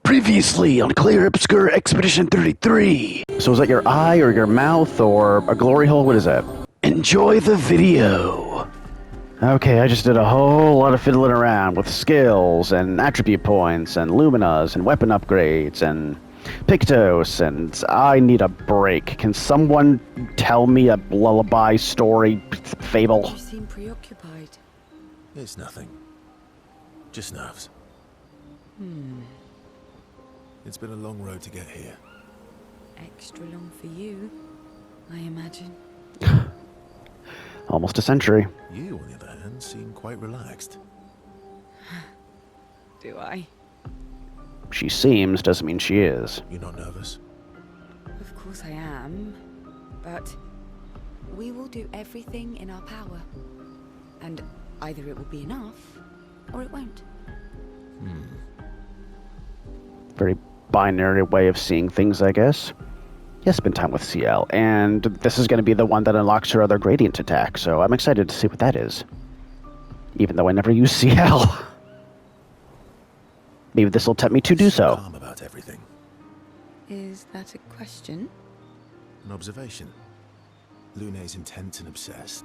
Previously on Clair, Obscur Expedition 33. So is that your eye or your mouth or a glory hole? What is that? Enjoy the video. Okay, I just did a whole lot of fiddling around with skills and attribute points and luminas and weapon upgrades and Pictos, and I need a break. Can someone tell me a lullaby story fable? You seem preoccupied. It's nothing. Just nerves. It's been a long road to get here. Extra long for you, I imagine. Almost a century. You, on the other hand, seem quite relaxed. Do I? She seems doesn't mean she is. You're not nervous? Of course I am. But we will do everything in our power. And either it will be enough, or it won't. Very binary way of seeing things, I guess. Yes, spend time with CL, and this is going to be the one that unlocks her other gradient attack, so I'm excited to see what that is. Even though I never use CL. Maybe this will tempt me to do so. Calm about everything. Is that a question? An observation. Lune's intense and obsessed.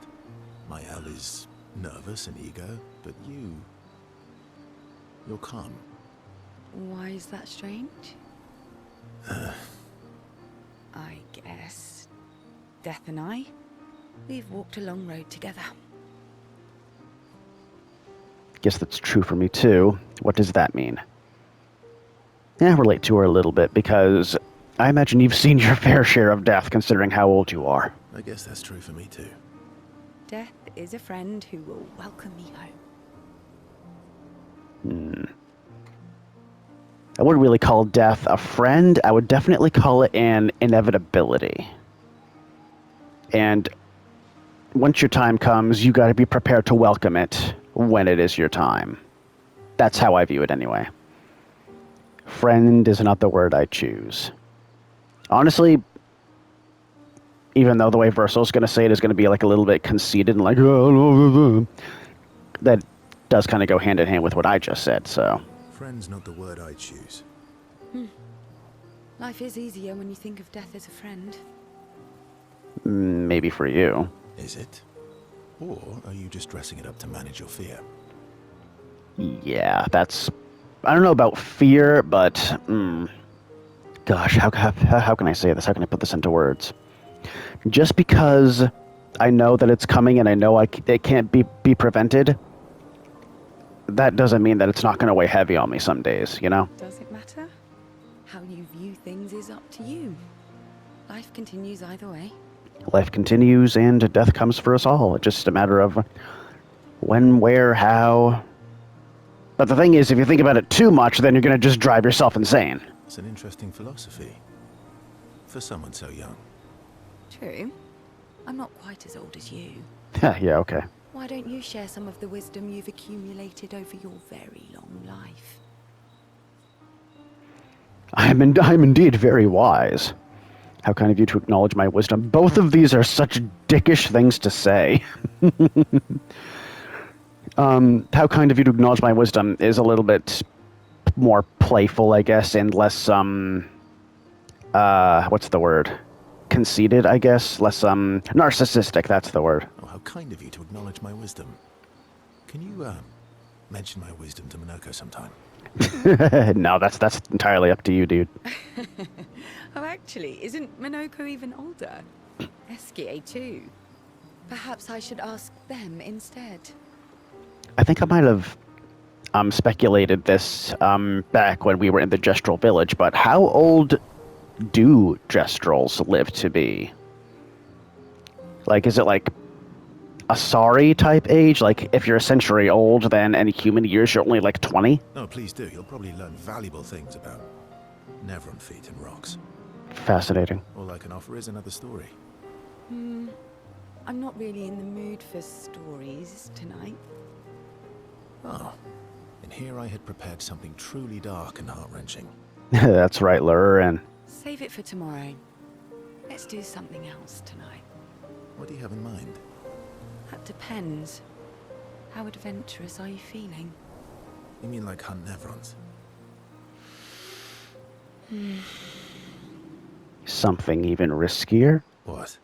Mael is nervous and eager, but you're calm. Why is that strange? I guess Death and I, we've walked a long road together. Guess that's true for me too. What does that mean? Yeah, relate to her a little bit, because I imagine you've seen your fair share of death considering how old you are. I guess that's true for me too. Death is a friend who will welcome me home. I wouldn't really call death a friend. I would definitely call it an inevitability. And once your time comes, you got to be prepared to welcome it when it is your time. That's how I view it anyway. Friend is not the word I choose. Honestly, even though the way Versal's going to say it is going to be like a little bit conceited and like, that does kind of go hand in hand with what I just said, so. Friend's not the word I choose. Life is easier when you think of death as a friend. Maybe for you. Is it? Or are you just dressing it up to manage your fear? Yeah, that's... I don't know about fear, but... gosh, how can I say this? How can I put this into words? Just because I know that it's coming and I know it can't be prevented, that doesn't mean that it's not going to weigh heavy on me some days, you know? Does it matter? How you view things is up to you. Life continues either way. Life continues and death comes for us all. It's just a matter of when, where, how. But the thing is, if you think about it too much, then you're going to just drive yourself insane. It's an interesting philosophy. For someone so young. True. I'm not quite as old as you. Yeah, okay. Why don't you share some of the wisdom you've accumulated over your very long life? I'm indeed very wise. How kind of you to acknowledge my wisdom. Both of these are such dickish things to say. How kind of you to acknowledge my wisdom is a little bit more playful, I guess, and less, what's the word? Conceited, I guess. Less, narcissistic, that's the word. Oh, how kind of you to acknowledge my wisdom. Can you, mention my wisdom to Minoko sometime? No, that's entirely up to you, dude. Oh, actually, isn't Minoko even older? Eskie too. Perhaps I should ask them instead. I think I might have speculated this back when we were in the Gestrel village, but how old do Gestrels live to be? Like, is it like a sorry type age? Like, if you're a century old, then in human years you're only like 20? No, please do. You'll probably learn valuable things about Nevron feet and rocks. Fascinating. All I can offer is another story. I'm not really in the mood for stories tonight. Oh, and here I had prepared something truly dark and heart-wrenching. That's right, Lurin. Save it for tomorrow. Let's do something else tonight. What do you have in mind? That depends. How adventurous are you feeling? You mean like hunt Nevrons? Something even riskier? What?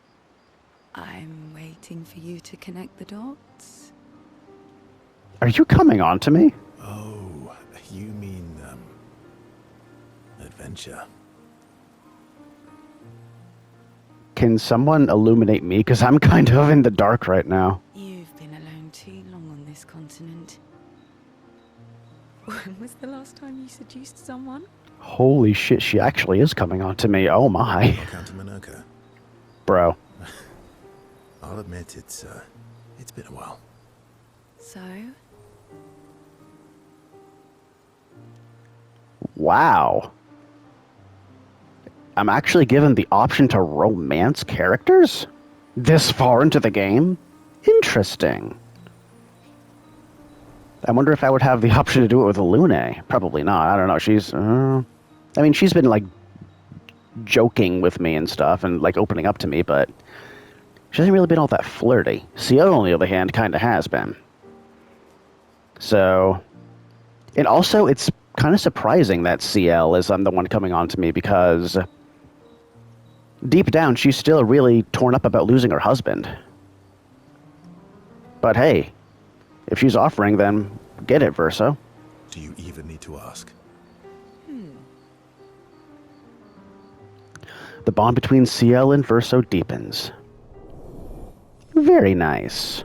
I'm waiting for you to connect the dots. Are you coming on to me? Oh, you mean, adventure. Can someone illuminate me? Because I'm kind of in the dark right now. You've been alone too long on this continent. When was the last time you seduced someone? Holy shit, she actually is coming on to me. Oh my. I'll count to Minoka. Bro. I'll admit it's been a while. So? Wow. I'm actually given the option to romance characters? This far into the game? Interesting. I wonder if I would have the option to do it with Lune. Probably not. I don't know. She's... I mean, she's been, like, joking with me and stuff and, like, opening up to me, but she hasn't really been all that flirty. Ciel, on the other hand, kind of has been. So... And also, it's kind of surprising that Ciel is the one coming on to me because... Deep down, she's still really torn up about losing her husband. But hey, if she's offering, then get it, Verso. Do you even need to ask? The bond between Ciel and Verso deepens. Very nice.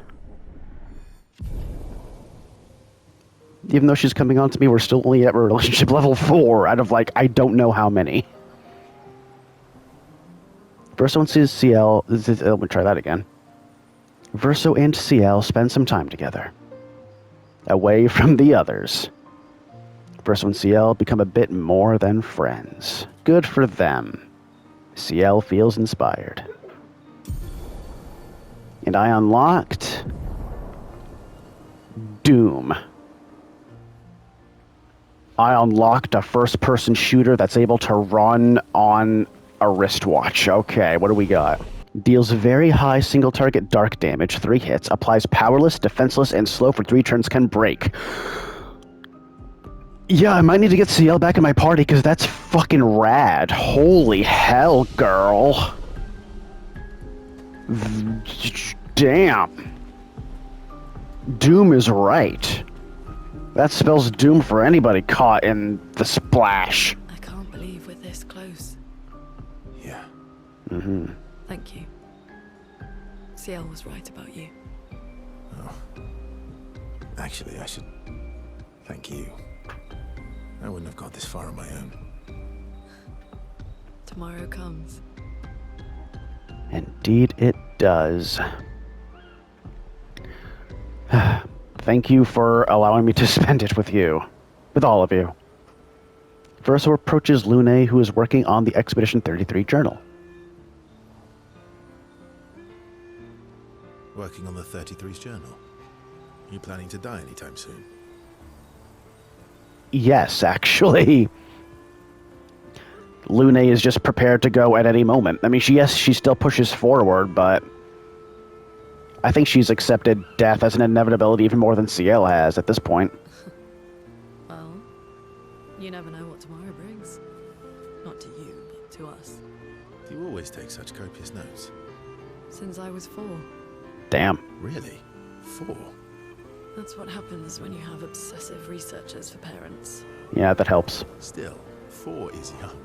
Even though she's coming on to me, we're still only at relationship level 4 out of, like, I don't know how many. Verso and Ciel... Let me try that again. Verso and Ciel spend some time together. Away from the others. Verso and Ciel become a bit more than friends. Good for them. Ciel feels inspired. And I unlocked... Doom. I unlocked a first-person shooter that's able to run on a wristwatch. Okay, what do we got? Deals very high single-target dark damage, 3 hits, applies powerless, defenseless, and slow for 3 turns, can break. Yeah, I might need to get Ciel back in my party, because that's fucking rad. Holy hell, girl. Damn. Doom is right. That spells doom for anybody caught in the splash. I can't believe we're this close. Yeah. Mm-hmm. Thank you. Ciel was right about you. Oh. Actually, I should thank you. I wouldn't have got this far on my own. Tomorrow comes. Indeed it does. Thank you for allowing me to spend it with you. With all of you. Verso approaches Lune, who is working on the Expedition 33 journal. Working on the 33's journal. You planning to die anytime soon? Yes, actually. Lune is just prepared to go at any moment. I mean, she still pushes forward, but I think she's accepted death as an inevitability even more than Ciel has at this point. Well, you never know what tomorrow brings. Not to you, but to us. Do you always take such copious notes? Since I was 4. Damn. Really? 4? That's what happens when you have obsessive researchers for parents. Yeah, that helps. Still, 4 is young.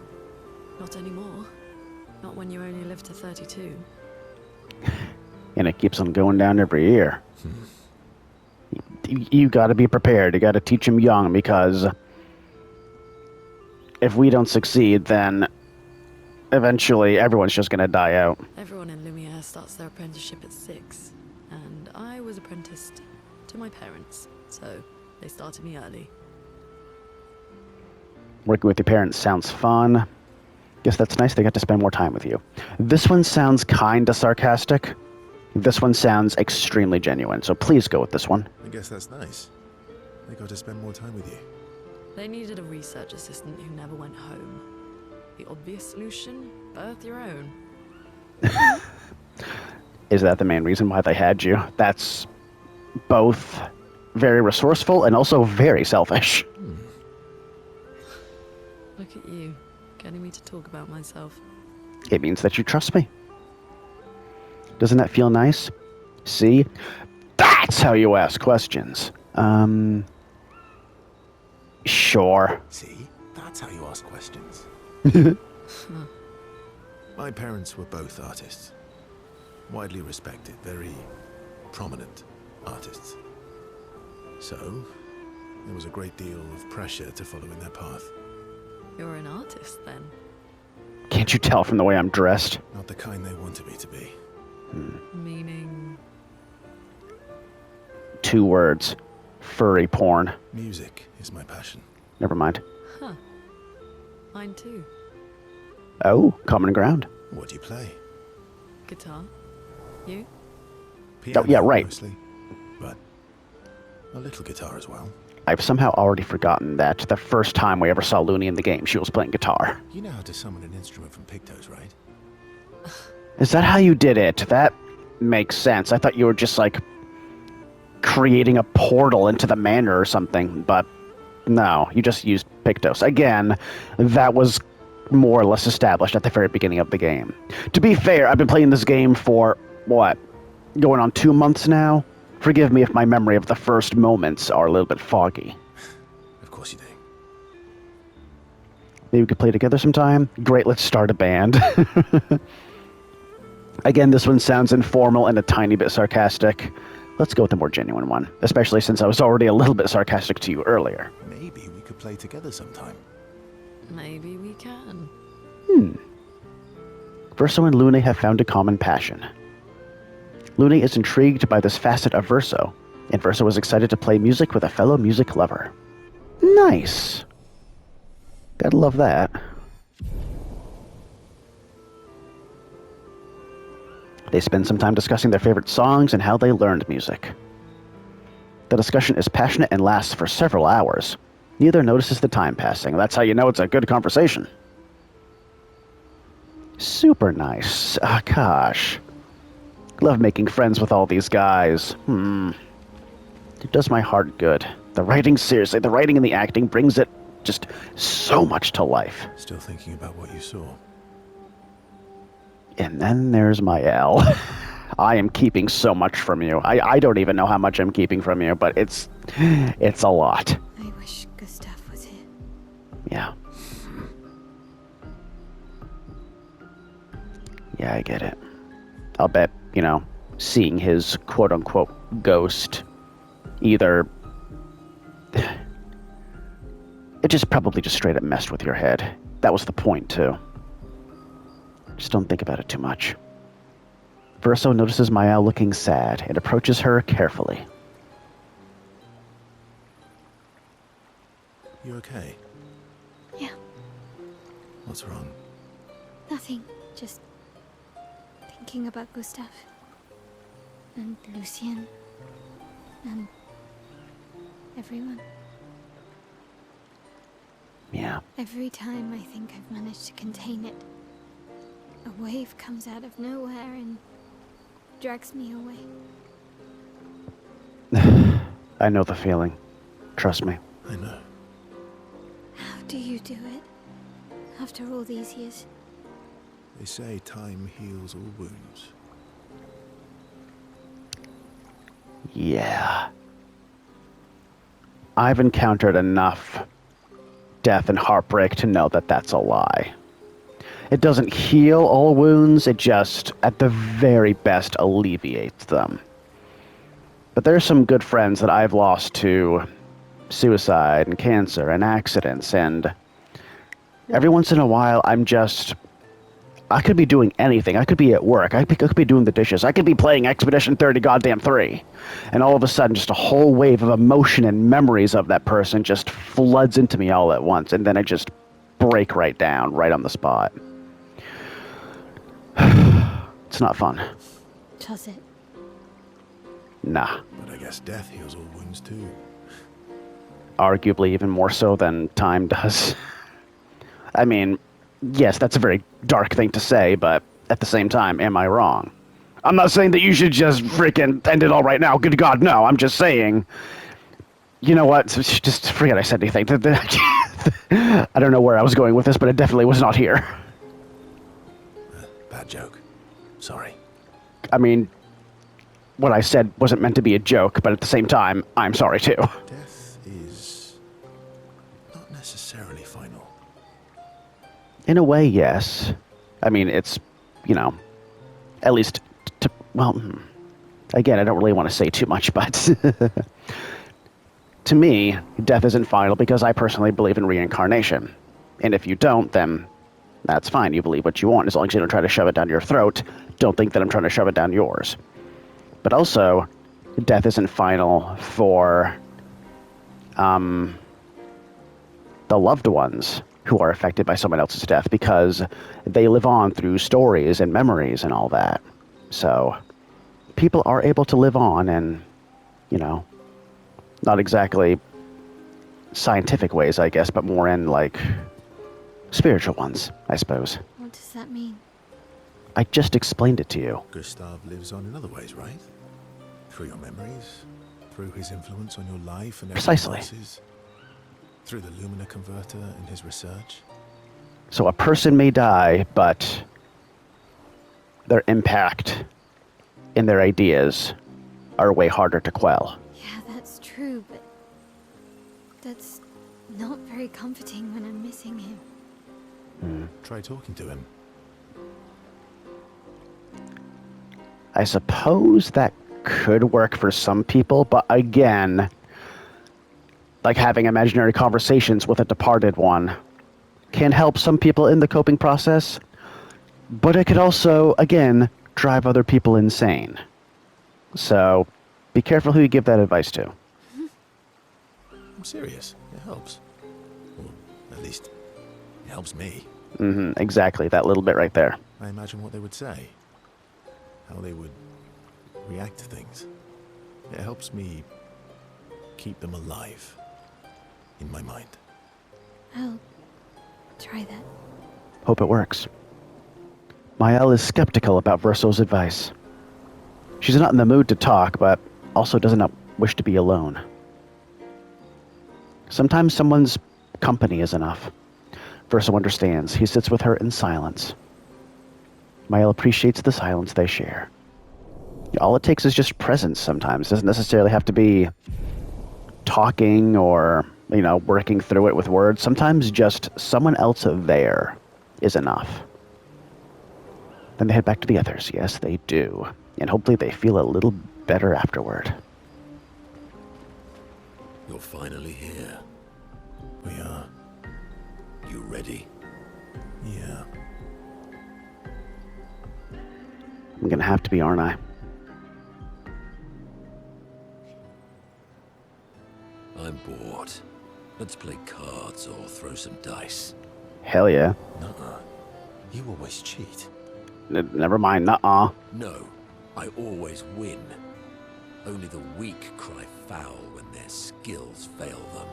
Not anymore. Not when you only live to 32. And it keeps on going down every year. You gotta be prepared. You gotta teach them young, because if we don't succeed, then eventually everyone's just gonna die out. Everyone in Lumiere starts their apprenticeship at 6. And I was apprenticed to my parents, so they started me early. Working with your parents sounds fun. Guess that's nice they got to spend more time with you. This one sounds kinda sarcastic. This one sounds extremely genuine, so please go with this one. I guess that's nice. They got to spend more time with you. They needed a research assistant who never went home. The obvious solution? Birth your own. Is that the main reason why they had you? That's both very resourceful and also very selfish. Look at you. getting me to talk about myself. It means that you trust me. Doesn't that feel nice? See? That's how you ask questions. Sure. See? That's how you ask questions. My parents were both artists. Widely respected, very prominent artists. So, there was a great deal of pressure to follow in their path. You're an artist, then? Can't you tell from the way I'm dressed? Not the kind they wanted me to be. Meaning... 2 words. Furry porn. Music is my passion. Never mind. Huh. Mine too. Oh, common ground. What do you play? Guitar. You? Piano, yeah, right. Mostly, but a little guitar as well. I've somehow already forgotten that the first time we ever saw Looney in the game, she was playing guitar. You know how to summon an instrument from pigtoes, right? Is that how you did it? That makes sense. I thought you were just, like, creating a portal into the manor or something, but no, you just used Pictos. Again, that was more or less established at the very beginning of the game. To be fair, I've been playing this game for, what, going on 2 months now? Forgive me if my memory of the first moments are a little bit foggy. Of course you do. Maybe we could play together sometime? Great, let's start a band. Again, this one sounds informal and a tiny bit sarcastic. Let's go with a more genuine one, especially since I was already a little bit sarcastic to you earlier. Maybe we could play together sometime. Maybe we can. Verso and Lune have found a common passion. Lune is intrigued by this facet of Verso, and Verso is excited to play music with a fellow music lover. Nice. Gotta love that. They spend some time discussing their favorite songs and how they learned music. The discussion is passionate and lasts for several hours. Neither notices the time passing. That's how you know it's a good conversation. Super nice. Ah, gosh. Love making friends with all these guys. It does my heart good. The writing, seriously, the writing and the acting brings it just so much to life. Still thinking about what you saw. And then there's my L. I am keeping so much from you. I don't even know how much I'm keeping from you, but it's a lot. I wish Gustav was here. Yeah. Yeah, I get it. I'll bet, seeing his quote-unquote ghost either... It just probably just straight up messed with your head. That was the point, too. Just don't think about it too much. Verso notices Maya looking sad and approaches her carefully. You okay? Yeah, What's wrong? nothing. Just thinking about Gustav. And Lucien. And everyone. Yeah. Every time I think I've managed to contain it, a wave comes out of nowhere and drags me away. I know the feeling. Trust me. I know. How do you do it? After all these years? They say time heals all wounds. Yeah. I've encountered enough death and heartbreak to know that that's a lie. It doesn't heal all wounds, it just, at the very best, alleviates them. But there's some good friends that I've lost to suicide and cancer and accidents, and every once in a while I could be doing anything. I could be at work. I could be doing the dishes. I could be playing Expedition 30 goddamn 3. And all of a sudden, just a whole wave of emotion and memories of that person just floods into me all at once. And then I just break right down, right on the spot. It's not fun. Does it? Nah. But I guess death heals all wounds too. Arguably even more so than time does. I mean, yes, that's a very dark thing to say, but at the same time, am I wrong? I'm not saying that you should just freaking end it all right now. Good God, no. I'm just saying, you know what? Just forget I said anything. I don't know where I was going with this, but it definitely was not here. Bad joke. Sorry. I mean, what I said wasn't meant to be a joke, but at the same time, I'm sorry too. Death is not necessarily final. In a way, yes. I mean, it's, you know, at least, well, again, I don't really want to say too much, but to me, death isn't final because I personally believe in reincarnation. And if you don't, then that's fine. You believe what you want. As long as you don't try to shove it down your throat, don't think that I'm trying to shove it down yours. But also, death isn't final for the loved ones who are affected by someone else's death, because they live on through stories and memories and all that. So people are able to live on in, you know, not exactly scientific ways, I guess, but more in, like, spiritual ones, I suppose. What does that mean? I just explained it to you. Gustav lives on in other ways, right? Through your memories, through his influence on your life and everyone Precisely. else's, through the Lumina converter and his research. So a person may die, but their impact and their ideas are way harder to quell. Yeah, that's true, but that's not very comforting when I'm missing him. Try talking to him. I suppose that could work for some people, but again, like having imaginary conversations with a departed one can help some people in the coping process, but it could also, again, drive other people insane. So be careful who you give that advice to. I'm serious. It helps. Or at least, it helps me. Exactly, that little bit right there. I imagine what they would say. How they would react to things. It helps me keep them alive in my mind. I'll try that. Hope it works. Mael is skeptical about Verso's advice. She's not in the mood to talk, but also does not wish to be alone. Sometimes someone's company is enough. Verso understands. He sits with her in silence. Mael appreciates the silence they share. All it takes is just presence sometimes. It doesn't necessarily have to be talking or, you know, working through it with words. Sometimes just someone else there is enough. Then they head back to the others. Yes, they do. And hopefully they feel a little better afterward. You're finally here. We are. You ready? Yeah. I'm gonna have to be, aren't I? I'm bored. Let's play cards or throw some dice. Hell yeah. Nuh-uh. You always cheat. Never mind, nuh-uh. No, I always win. Only the weak cry foul when their skills fail them.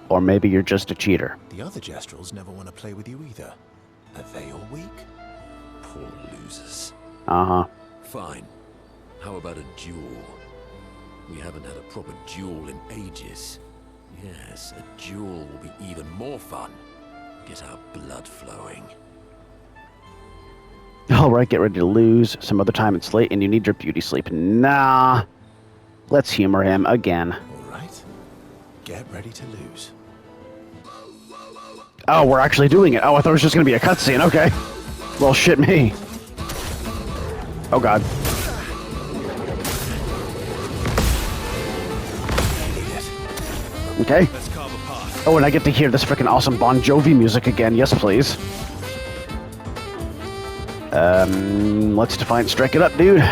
Or maybe you're just a cheater. The other Jestrels never want to play with you either. Are they all weak? Poor losers. Uh-huh. Fine. How about a duel? We haven't had a proper duel in ages. Yes, a duel will be even more fun. Get our blood flowing. Alright, get ready to lose. Some other time it's late and you need your beauty sleep. Nah. Let's humor him again. All right. Get ready to lose. Oh, we're actually doing it. Oh, I thought it was just gonna be a cutscene. Okay. Well, shit me. Oh, God. Okay. Oh, and I get to hear this freaking awesome Bon Jovi music again. Yes, please. Let's define strike it up, dude.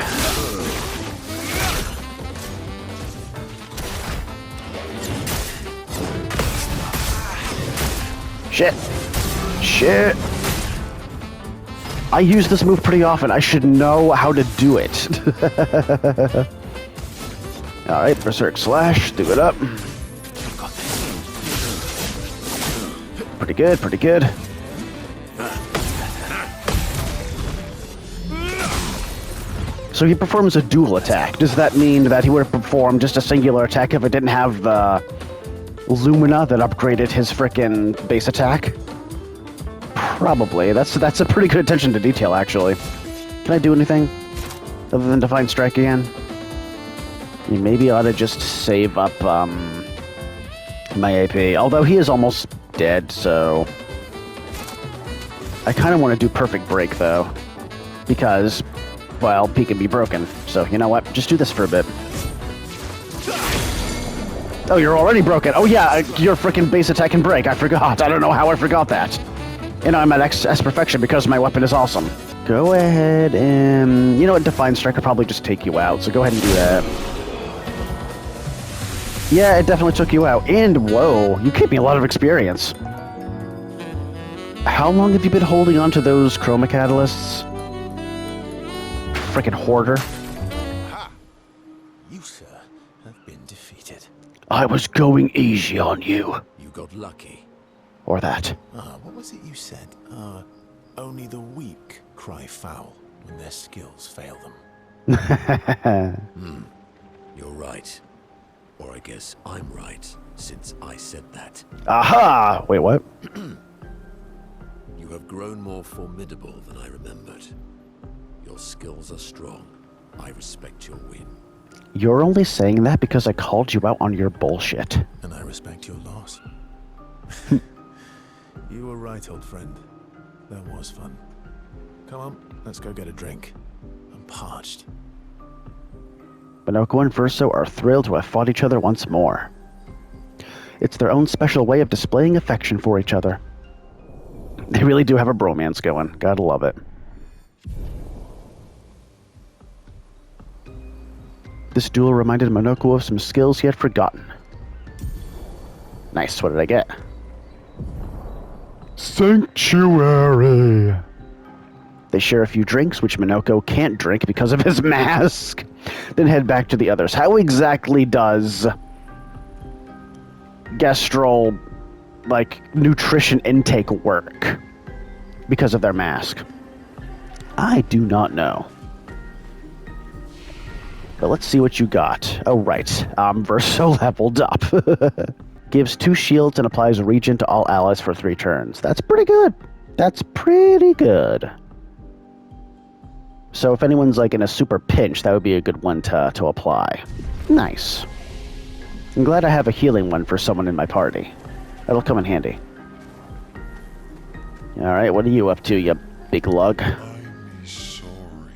Shit. Shit. I use this move pretty often. I should know how to do it. Alright, Berserk Slash. Do it up. Pretty good, pretty good. So he performs a dual attack. Does that mean that he would have performed just a singular attack if it didn't have the Lumina that upgraded his frickin' base attack? Probably. That's a pretty good attention to detail, actually. Can I do anything other than Divine Strike again? Maybe I ought to just save up my AP. Although he is almost dead, so... I kind of want to do Perfect Break, though. Because, well, he can be broken. So, you know what? Just do this for a bit. Oh, you're already broken. Oh, yeah, your frickin' base attack can break. I forgot. I don't know how I forgot that. You know, I'm at S perfection because my weapon is awesome. Go ahead and... You know what? Divine Strike could probably just take you out, so go ahead and do that. Yeah, it definitely took you out. And, whoa, you gave me a lot of experience. How long have you been holding on to those chroma catalysts? Frickin' hoarder. Ha! You, sir, have been defeated. I was going easy on you. You got lucky. Or that. What was it you said? Only the weak cry foul when their skills fail them. You're right. Or I guess I'm right, since I said that. Aha! Wait, what? You have grown more formidable than I remembered. Your skills are strong. I respect your win. You're only saying that because I called you out on your bullshit. And I respect your loss. You were right, old friend. That was fun. Come on, let's go get a drink. I'm parched. Minoko and Verso are thrilled to have fought each other once more. It's their own special way of displaying affection for each other. They really do have a bromance going. Gotta love it. This duel reminded Minoko of some skills he had forgotten. Nice, what did I get? Sanctuary! They share a few drinks, which Minoko can't drink because of his mask. Then head back to the others. How exactly does gastral, nutrition intake work because of their mask? I do not know. But let's see what you got. Oh, right. Verso leveled up. Gives 2 shields and applies a regen to all allies for 3 turns. That's pretty good. That's pretty good. So if anyone's in a super pinch, that would be a good one to apply. Nice. I'm glad I have a healing one for someone in my party. That'll come in handy. Alright, what are you up to, you big lug? I'm sorry.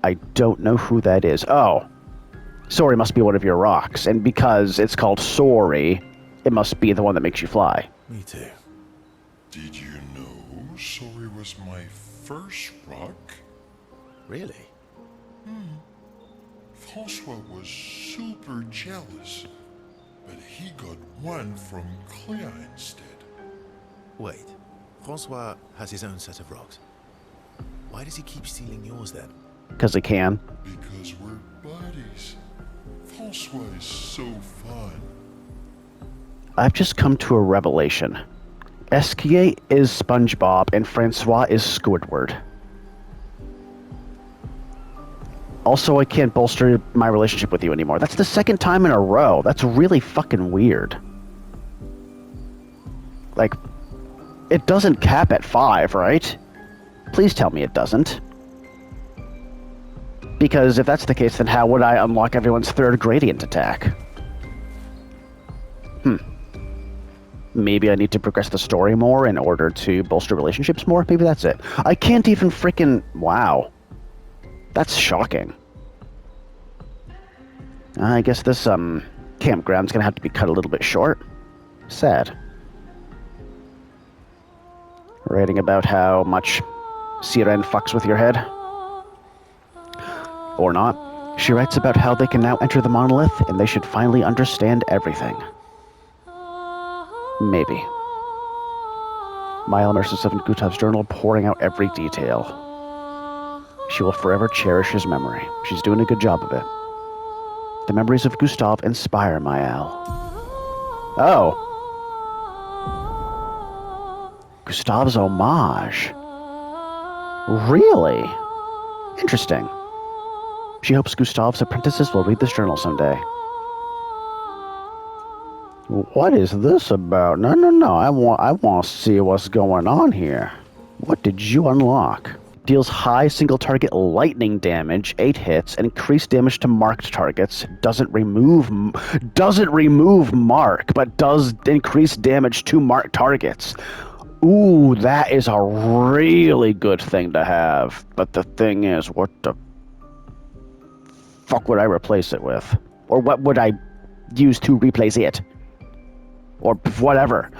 I don't know who that is. Oh. Sorry must be one of your rocks. And because it's called Sorry, it must be the one that makes you fly. Me too. Did you know Sorry was my first rock? Really? Francois was super jealous, but he got one from Clair instead. Wait. Francois has his own set of rocks. Why does he keep stealing yours then? Because it can. Because we're buddies. Francois is so fun. I've just come to a revelation. Esquier is SpongeBob and Francois is Squidward. Also, I can't bolster my relationship with you anymore. That's the 2nd time in a row. That's really fucking weird. It doesn't cap at 5, right? Please tell me it doesn't. Because if that's the case, then how would I unlock everyone's 3rd gradient attack? Maybe I need to progress the story more in order to bolster relationships more? Maybe that's it. I can't even frickin'... Wow. That's shocking. I guess this, campground's gonna have to be cut a little bit short. Sad. Writing about how much Siren fucks with your head. Or not. She writes about how they can now enter the monolith and they should finally understand everything. Maybe. Maya immerses herself in Gustav's journal, pouring out every detail. She will forever cherish his memory. She's doing a good job of it. The memories of Gustav inspire Maëlle. Oh. Gustav's homage. Really? Interesting. She hopes Gustav's apprentices will read this journal someday. What is this about? No, no, no. I want to see what's going on here. What did you unlock? Deals high single target lightning damage, 8 hits, and increased damage to marked targets. Doesn't remove mark, but does increase damage to marked targets. Ooh, that is a really good thing to have. But the thing is, what the fuck would I replace it with? Or what would I use to replace it? Or whatever.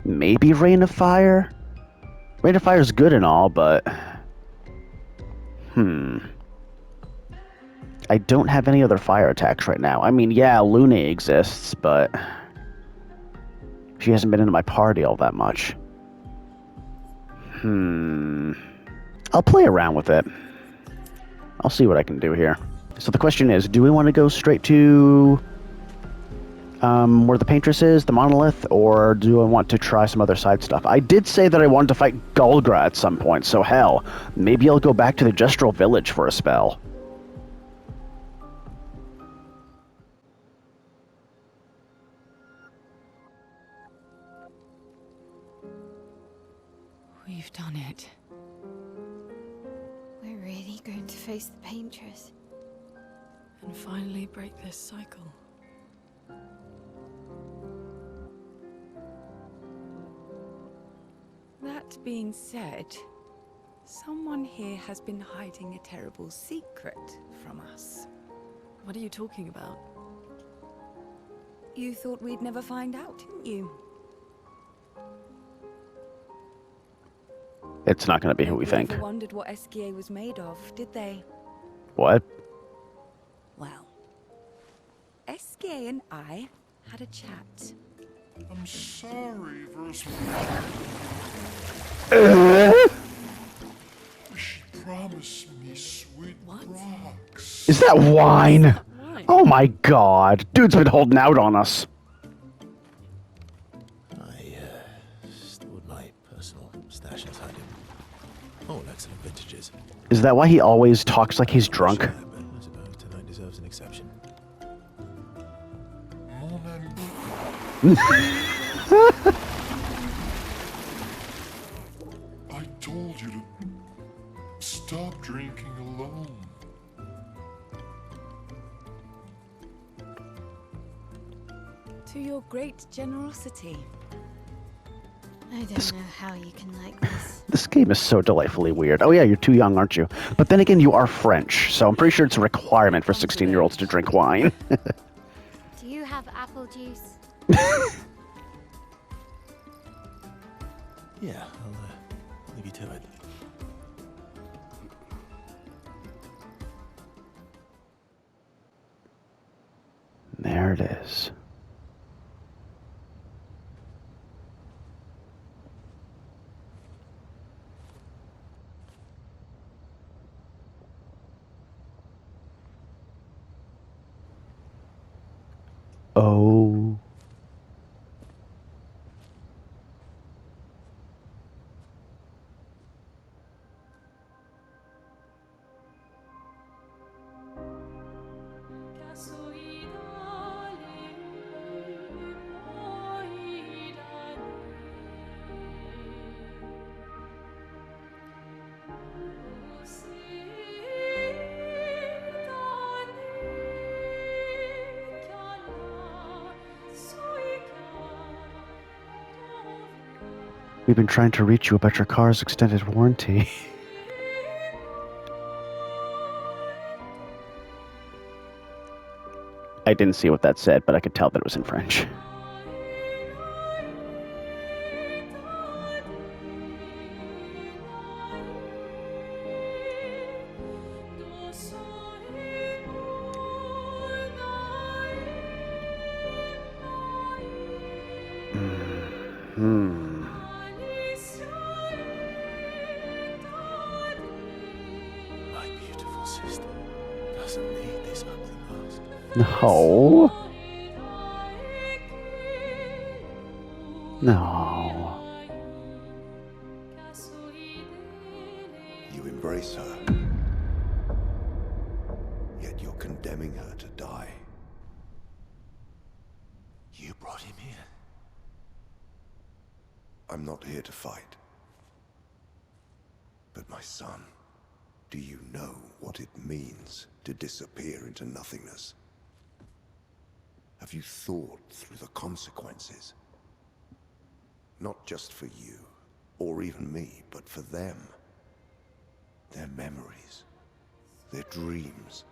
Maybe Rain of Fire? Rain of Fire is good and all, but... I don't have any other fire attacks right now. I mean, yeah, Luna exists, but... she hasn't been into my party all that much. I'll play around with it. I'll see what I can do here. So the question is, do we want to go straight to... where the Paintress is, the Monolith, or do I want to try some other side stuff? I did say that I wanted to fight Gulgra at some point, so hell, maybe I'll go back to the Gestural Village for a spell. We've done it. We're really going to face the Paintress. And finally break this cycle. That being said, someone here has been hiding a terrible secret from us. What are you talking about? You thought we'd never find out, didn't you? It's not going to be who we Nobody think. ever wondered what Esquier was made of, did they? What? Well, Esquier and I had a chat. I'm sorry, Verse. She promised me sweet rocks. Is that wine? Why? Oh my god. Dude's been holding out on us. I stored my personal stash inside him. All excellent vintages. Is that why he always talks like he's drunk? Sure, but I suppose tonight deserves an exception. I told you to stop drinking alone. To your great generosity. I don't know how you can like this. This game is so delightfully weird. Oh yeah, you're too young, aren't you? But then again, you are French, so I'm pretty sure it's a requirement for 16-year-olds to drink wine. Do you have apple juice? Yeah, I'll leave you to it. There it is. Oh. We've been trying to reach you about your car's extended warranty. I didn't see what that said, but I could tell that it was in French. My beautiful sister doesn't need this ugly mask. No. No. You embrace her, yet you're condemning her to die. I'm not here to fight. But my son, do you know what it means to disappear into nothingness? Have you thought through the consequences? Not just for you, or even me, but for them. Their memories, their dreams,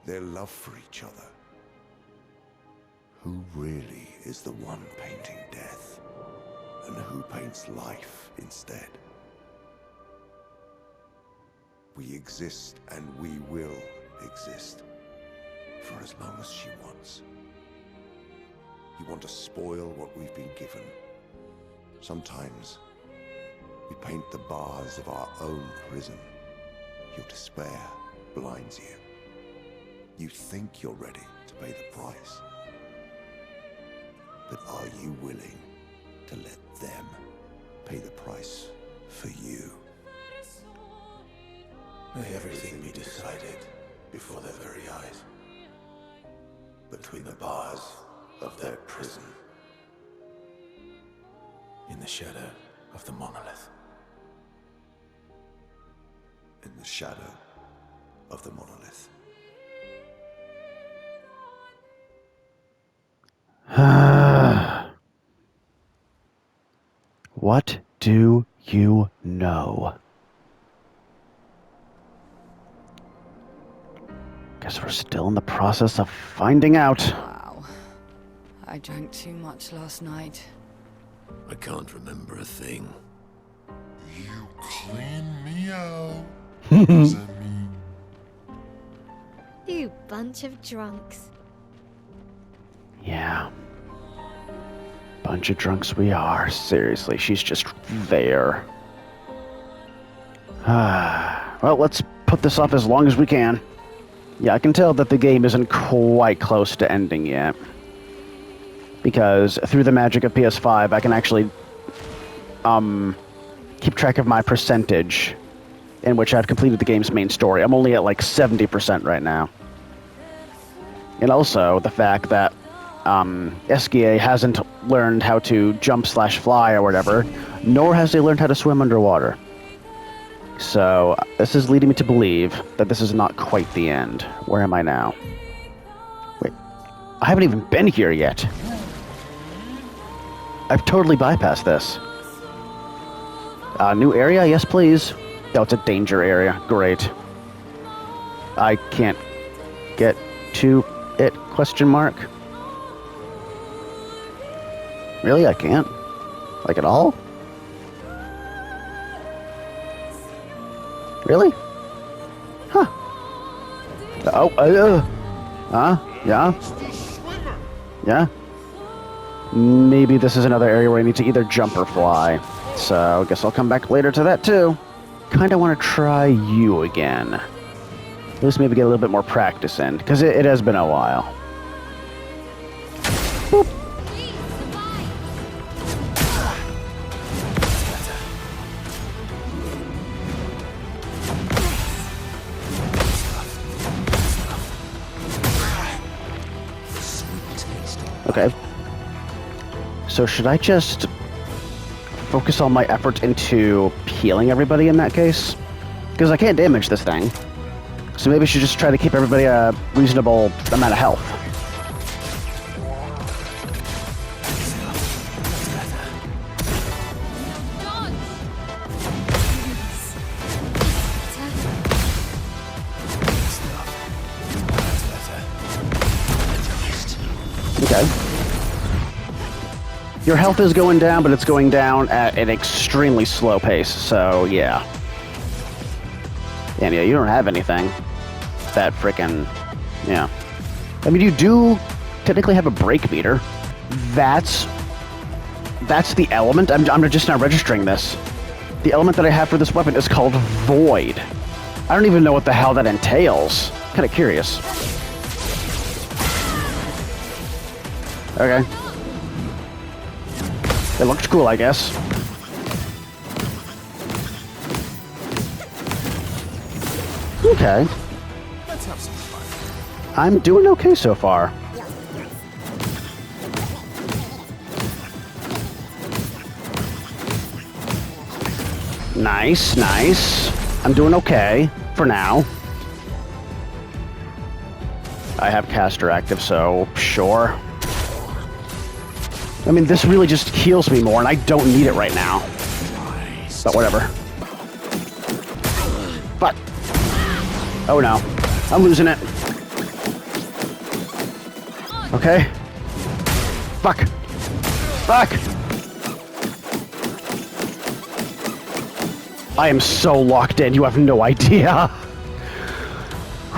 their love for each other. Who really is the one painting death, and who paints life instead? We exist, and we will exist, for as long as she wants. You want to spoil what we've been given. Sometimes, we paint the bars of our own prison. Your despair blinds you. You think you're ready to pay the price. But are you willing to let them pay the price for you? May everything be decided before their very eyes, between the bars of their prison, in the shadow of the monolith. In the shadow of the monolith. What do you know? Guess we're still in the process of finding out. Wow. I drank too much last night. I can't remember a thing. You clean me out. What does that mean? You bunch of drunks. Yeah. Bunch of drunks we are. Seriously, she's just there. Well, let's put this off as long as we can. Yeah, I can tell that the game isn't quite close to ending yet. Because through the magic of PS5, I can actually keep track of my percentage in which I've completed the game's main story. I'm only at like 70% right now. And also the fact that SGA hasn't learned how to jump/fly or whatever, nor has they learned how to swim underwater. So this is leading me to believe that this is not quite the end. Where am I now? Wait, I haven't even been here yet. I've totally bypassed this. New area? Yes, please. Oh, it's a danger area. Great. I can't get to it, question mark. Really? I can't? Like at all? Really? Huh. Yeah? Yeah? Maybe this is another area where I need to either jump or fly. So, I guess I'll come back later to that too. Kinda want to try you again. At least maybe get a little bit more practice in, because it has been a while. Boop. Okay. So should I just focus all my effort into healing everybody in that case? Because I can't damage this thing. So maybe I should just try to keep everybody a reasonable amount of health. Okay. Your health is going down, but it's going down at an extremely slow pace, so yeah. And yeah, you don't have anything. That frickin'... yeah. I mean, you do technically have a break meter. That's the element. I'm just now registering this. The element that I have for this weapon is called Void. I don't even know what the hell that entails. Kinda curious. Okay. It looks cool, I guess. Okay. Let's have some fun. I'm doing okay so far. Nice, nice. I'm doing okay for now. I have caster active, so sure. I mean, this really just heals me more, and I don't need it right now. But whatever. Fuck. Oh no. I'm losing it. Okay. Fuck. Fuck! I am so locked in, you have no idea.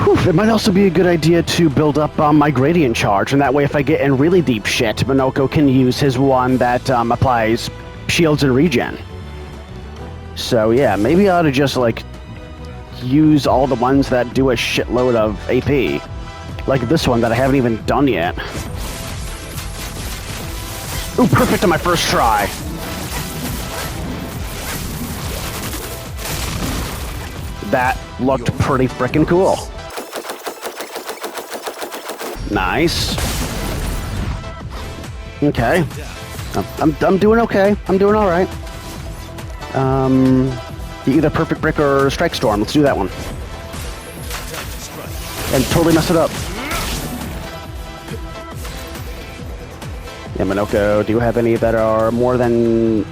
Whew, it might also be a good idea to build up my gradient charge, and that way if I get in really deep shit, Minoko can use his one that applies shields and regen. So yeah, maybe I ought to just, like, use all the ones that do a shitload of AP. Like this one that I haven't even done yet. Ooh, perfect on my first try. That looked pretty frickin' cool. Nice. Okay. I'm doing okay. I'm doing all right. Either Perfect Brick or Strike Storm. Let's do that one. And totally mess it up. Yeah, Minoko, do you have any that are more than...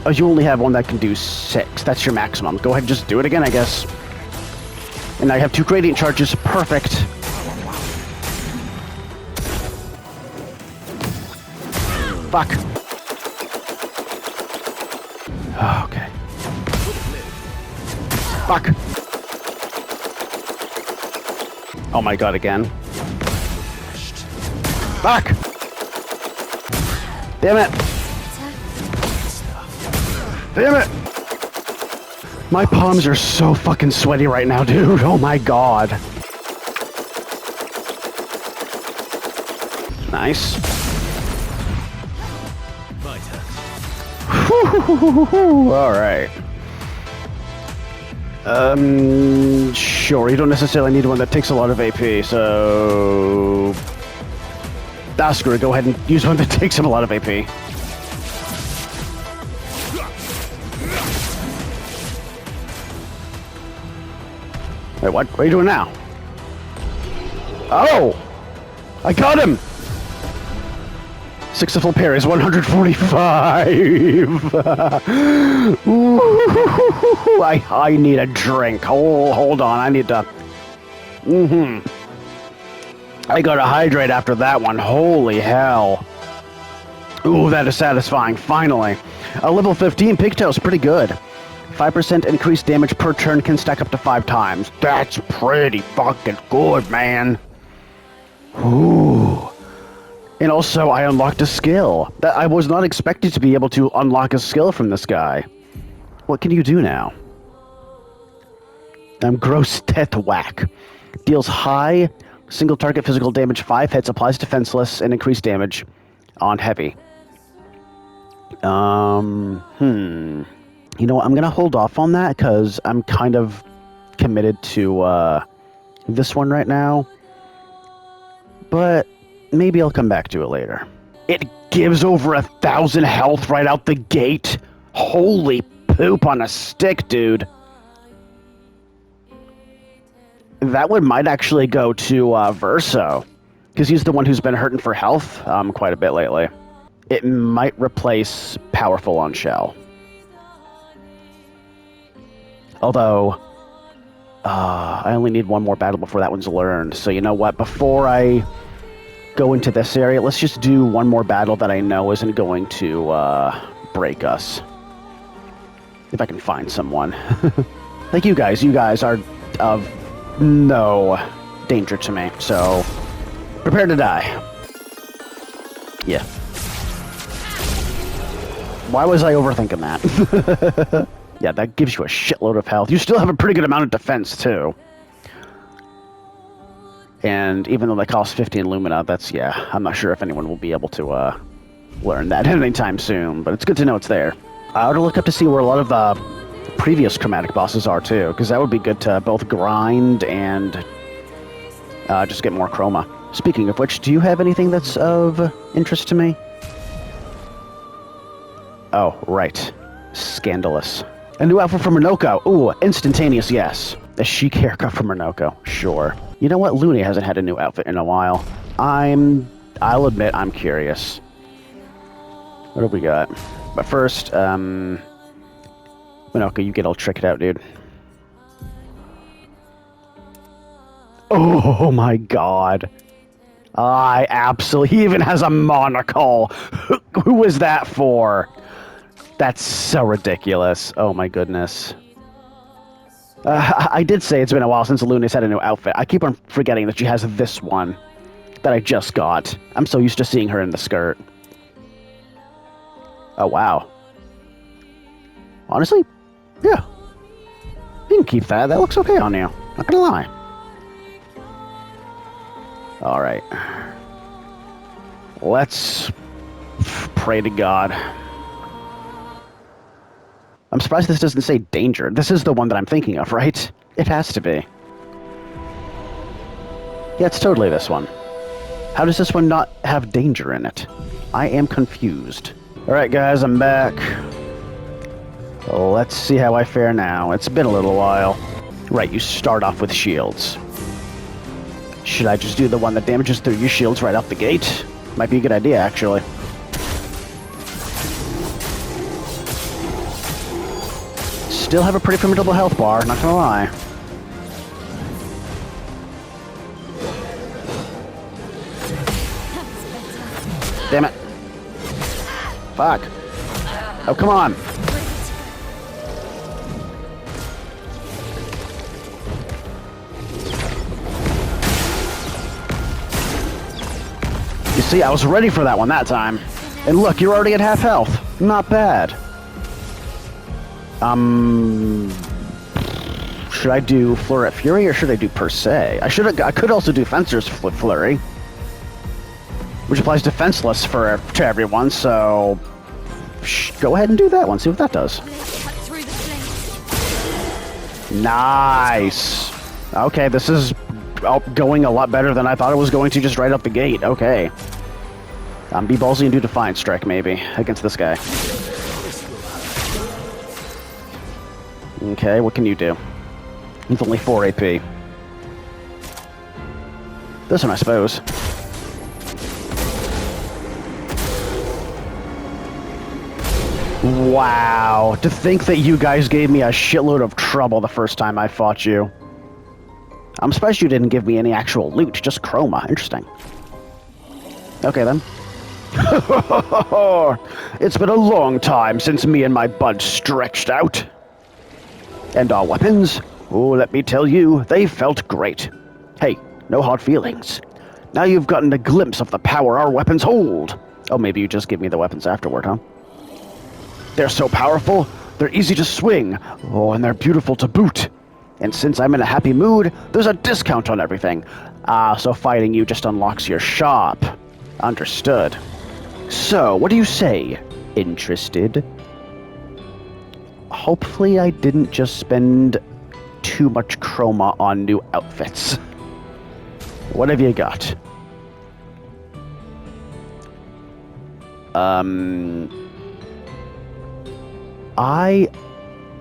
Oh, you only have one that can do 6. That's your maximum. Go ahead and just do it again, I guess. And I have 2 gradient charges. Perfect. Fuck. Oh, okay. Fuck. Oh my god, again. Fuck! Damn it! Damn it! My palms are so fucking sweaty right now, dude. Oh my god. Nice. Alright. Sure, you don't necessarily need one that takes a lot of AP, so... Obscur, go ahead and use one that takes him a lot of AP. Wait, what? What are you doing now? Oh! I got him! 6 full parries, 145! Ooh, I need a drink. Hold on, I need to... I gotta hydrate after that one. Holy hell. Ooh, that is satisfying, finally. A level 15 pigtail's pretty good. 5% increased damage per turn can stack up to 5 times. That's pretty fucking good, man. Ooh. And also, I unlocked a skill. That I was not expected to be able to unlock a skill from this guy. What can you do now? Gross Death Whack. Deals high single target physical damage 5 hits, applies defenseless, and increased damage on heavy. You know what, I'm gonna hold off on that, because I'm kind of committed to, this one right now. But maybe I'll come back to it later. It gives over 1,000 health right out the gate. Holy poop on a stick, dude. That one might actually go to Verso, because he's the one who's been hurting for health quite a bit lately. It might replace Powerful on Shell. Although, I only need one more battle before that one's learned. So you know what? Before I go into this area, let's just do one more battle that I know isn't going to break us. If I can find someone. Like you guys are of no danger to me, so prepare to die. Yeah. Why was I overthinking that? Yeah, that gives you a shitload of health. You still have a pretty good amount of defense, too. And even though they cost 15 Lumina, that's, yeah, I'm not sure if anyone will be able to learn that anytime soon, but it's good to know it's there. I ought to look up to see where a lot of the previous chromatic bosses are, too, because that would be good to both grind and just get more chroma. Speaking of which, do you have anything that's of interest to me? Oh, right. Scandalous. A new outfit from Minoko. Ooh, instantaneous yes. A chic haircut from Minoko. Sure. You know what? Looney hasn't had a new outfit in a while. I'll admit I'm curious. What do we got? But first, Minoko, you get all tricked out, dude. Oh my god. I absolutely... He even has a monocle! Who is that for? That's so ridiculous. Oh my goodness. I did say it's been a while since Luna's had a new outfit. I keep on forgetting that she has this one that I just got. I'm so used to seeing her in the skirt. Oh, wow. Honestly, yeah. You can keep that. That looks okay on you. Not gonna lie. Alright. Let's pray to God. I'm surprised this doesn't say danger. This is the one that I'm thinking of, right? It has to be. Yeah, it's totally this one. How does this one not have danger in it? I am confused. Alright guys, I'm back. Let's see how I fare now. It's been a little while. Right, you start off with shields. Should I just do the one that damages through your shields right out the gate? Might be a good idea, actually. Still have a pretty formidable health bar, not gonna lie. Damn it. Fuck. Oh, come on. You see, I was ready for that one that time. And look, you're already at half health. Not bad. Should I do Fleur at Fury or should I do Per Se? I could also do Fencer's Flurry, which applies defenseless to everyone, so go ahead and do that one. See what that does. Nice. Okay, this is going a lot better than I thought it was going to just right up the gate. Okay. Be ballsy and do Defiant Strike, maybe, against this guy. Okay, what can you do? It's only 4 AP. This one, I suppose. Wow. To think that you guys gave me a shitload of trouble the first time I fought you. I'm surprised you didn't give me any actual loot, just chroma. Interesting. Okay, then. It's been a long time since me and my buds stretched out. And our weapons? Oh, let me tell you, they felt great. Hey, no hard feelings. Now you've gotten a glimpse of the power our weapons hold. Oh, maybe you just give me the weapons afterward, huh? They're so powerful, they're easy to swing. Oh, and they're beautiful to boot. And since I'm in a happy mood, there's a discount on everything. So fighting you just unlocks your shop. Understood. So, what do you say? Interested? Hopefully I didn't just spend too much chroma on new outfits. What have you got?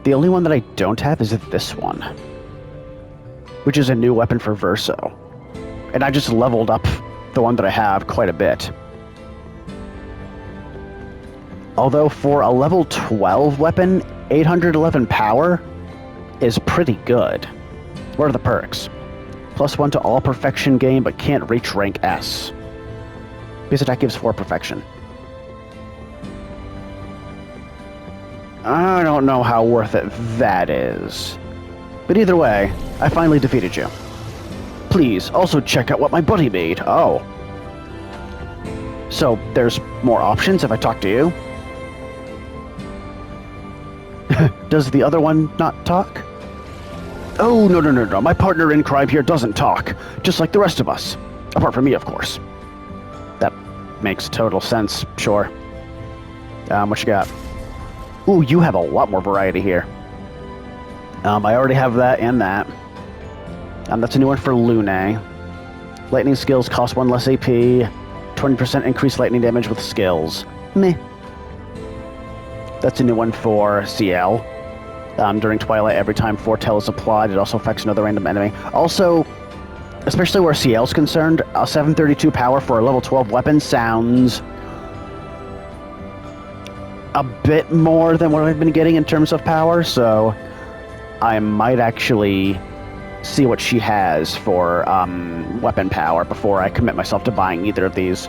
The only one that I don't have is this one, which is a new weapon for Verso. And I just leveled up the one that I have quite a bit. Although for a level 12 weapon, 811 power is pretty good. What are the perks? +1 to all perfection gain, but can't reach rank S. Base attack gives 4 perfection. I don't know how worth it that is. But either way, I finally defeated you. Please, also check out what my buddy made. Oh. So, there's more options if I talk to you? Does the other one not talk? Oh, no. My partner in crime here doesn't talk. Just like the rest of us. Apart from me, of course. That makes total sense, sure. What you got? Ooh, you have a lot more variety here. I already have that and that. That's a new one for Lune. Lightning skills cost 1 less AP. 20% increased lightning damage with skills. Meh. That's a new one for CL. During Twilight, every time foretell is applied, it also affects another random enemy. Also, especially where CL is concerned, a 732 power for a level 12 weapon sounds a bit more than what I've been getting in terms of power, so I might actually see what she has for weapon power before I commit myself to buying either of these.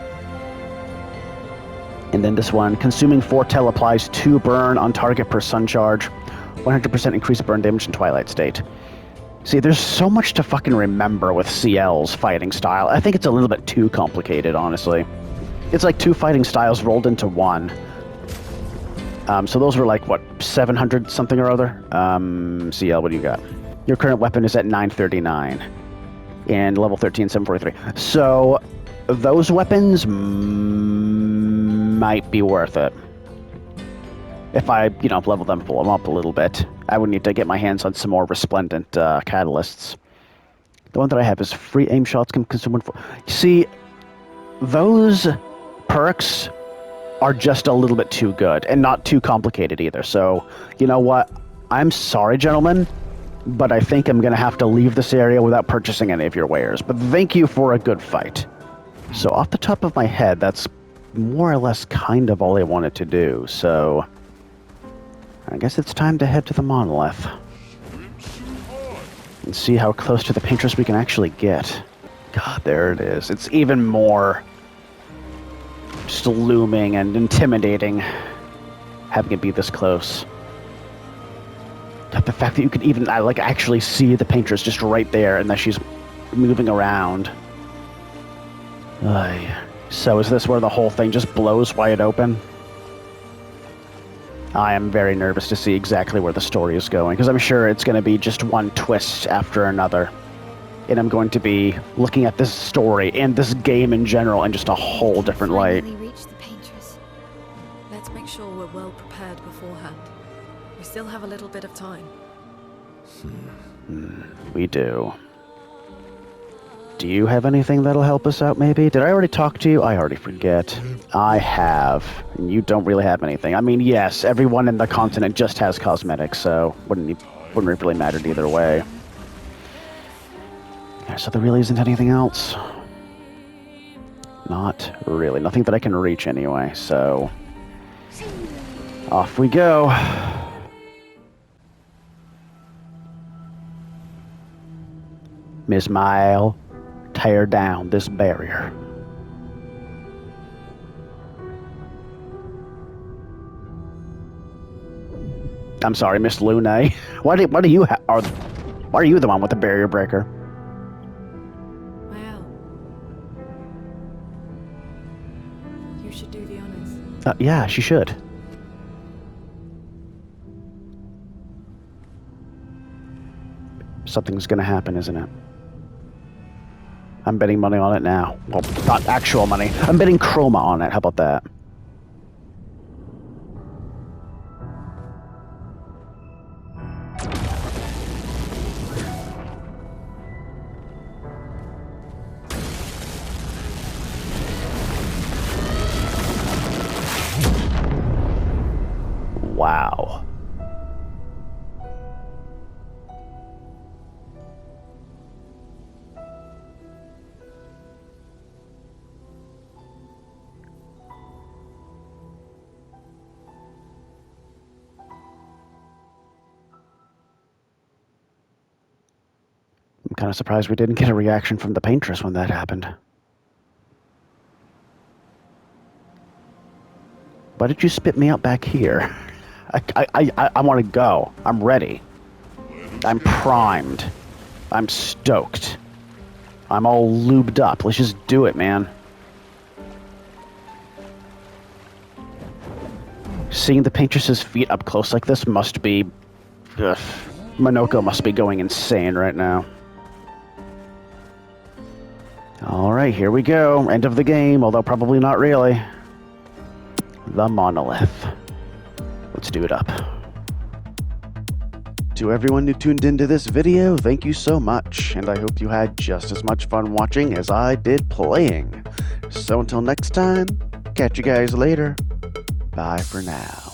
And then this one, consuming foretell applies 2 burn on target per sun charge, 100% increased burn damage in Twilight State. See, there's so much to fucking remember with CL's fighting style. I think it's a little bit too complicated, honestly. It's like 2 fighting styles rolled into one. So those were like, what, 700 something or other? CL, what do you got? Your current weapon is at 939. And level 13, 743. So those weapons might be worth it. If I, level them, pull them up a little bit. I would need to get my hands on some more resplendent catalysts. The one that I have is free aim shots can consume 1. See, those perks are just a little bit too good and not too complicated either. So, you know what? I'm sorry, gentlemen, but I think I'm going to have to leave this area without purchasing any of your wares. But thank you for a good fight. So off the top of my head, that's more or less kind of all I wanted to do. So I guess it's time to head to the monolith and see how close to the paintress we can actually get. God, there it is. It's even more just looming and intimidating having it be this close. The fact that you could even actually see the paintress just right there and that she's moving around. So is this where the whole thing just blows wide open? I am very nervous to see exactly where the story is going, because I'm sure it's going to be just one twist after another. And I'm going to be looking at this story and this game in general in just a whole different light. Reach the paintress. Let's make sure we're well prepared beforehand. We still have a little bit of time. We do. Do you have anything that'll help us out, maybe? Did I already talk to you? I already forget. I have. And you don't really have anything. I mean, yes, everyone in the continent just has cosmetics, so wouldn't really matter either way. Yeah, so there really isn't anything else. Not really. Nothing that I can reach anyway, so off we go. Miss Mile, tear down this barrier. I'm sorry, Miss Lune. Why are you the one with the barrier breaker? Well, you should do the honors. Yeah, she should. Something's gonna happen, isn't it? I'm betting money on it now. Well, not actual money. I'm betting chroma on it. How about that? Wow. I'm kind of surprised we didn't get a reaction from the paintress when that happened. Why did you spit me out back here? I want to go. I'm ready. I'm primed. I'm stoked. I'm all lubed up. Let's just do it, man. Seeing the paintress's feet up close like this must be... Ugh. Monoko must be going insane right now. Alright, here we go. End of the game, although probably not really. The monolith. Let's do it up. To everyone who tuned into this video, thank you so much, and I hope you had just as much fun watching as I did playing. So until next time, catch you guys later. Bye for now.